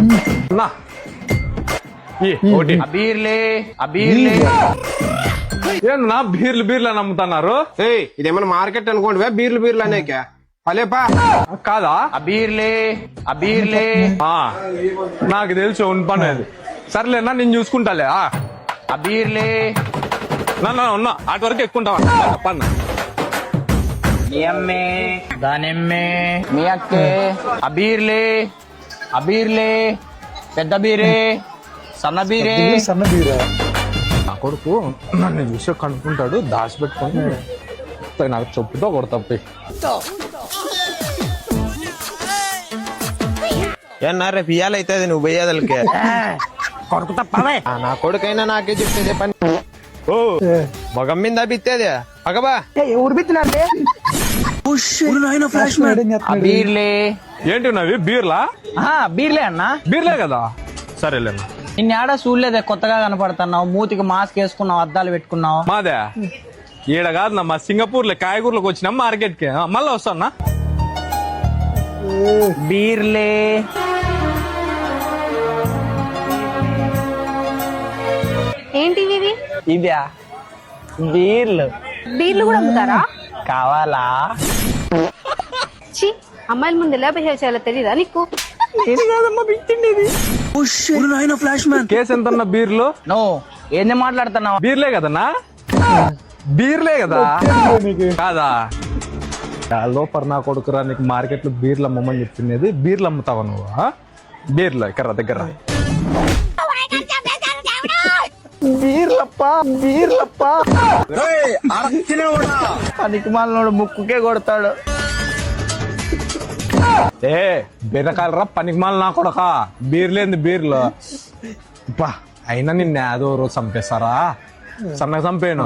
అన్నా ఒకటి అబీర్లే ఏంటన్నా బీర్లు అని అమ్ముతున్నారు? ఇదేమన్నా మార్కెట్ అనుకోండి, బీర్లు అనేక పలేపా కాదా? అబీర్లే నాకు తెలుసు పనేది. సర్లేనా, నేను చూసుకుంటాలే. అబీర్లే ఉన్నా అటు వరకు ఎక్కుంటావా పన్న? మీ అమ్మే దానెమ్మే మీ అక్కే అబీర్లే పెద్ద బీరే సన్న బీరే. నా కొడుకు నన్ను చూసి కనుక్కుంటాడు, దాచిపెట్టుకుని నాకు చెప్పుతో కొడతా. ఏమన్నా రేపు ఇయ్యాలైతే నువ్వు పోయేదలకే కొడుకు తప్పవే. నా కొడుకైనా నాకే చెప్తే పని. ఓ మగం మీద బిత్తేది అగబా ఎవరు బిత్తినారు? అబీర్లే ఏంటి ఉన్నవి? బీర్లా? బీర్లే అన్నా. బీర్లే కదా, సరేలేనా. నిన్నేడ చూడలేదే, కొత్తగా కనపడుతున్నావు, మూతికి మాస్క్ వేసుకున్నావు, అద్దాలు పెట్టుకున్నావు. మాదే ఈడ కాదు, మా సింగపూర్ లో కాయగూరలోకి వచ్చినాం మార్కెట్ కి. మళ్ళీ వస్తానా? బీర్లే ఏంటివి ఇవి? ఇదా బీర్లు. బీర్లు కూడా అమ్ముతారా? కావాలా? ఛీ, అమ్మాయిల ముందు ఎలా బిహేవ్ చేయాలో తెలీదా నీకు? కేసు ఎంత బీర్లు? నో ఏంది మాట్లాడుతున్నావు? బీర్లే కదన్నా? బీర్లే కదా కాదా? లోపల నా కొడుకురా, నీకు మార్కెట్ లో బీర్లు అమ్మమని చెప్తున్నది. బీర్లు అమ్ముతావా నువ్వు? బీర్లు ఇక్కడ దగ్గర పనికి మాలినోడు ముక్కుకే కొడతాడు. బీరకాయలరా పనికి మాల నా కొడక. బీర్లేంది బీర్లు అయినా నిన్న ఏదో రోజు చంపేస్తారా? సన్నగా చంపేను.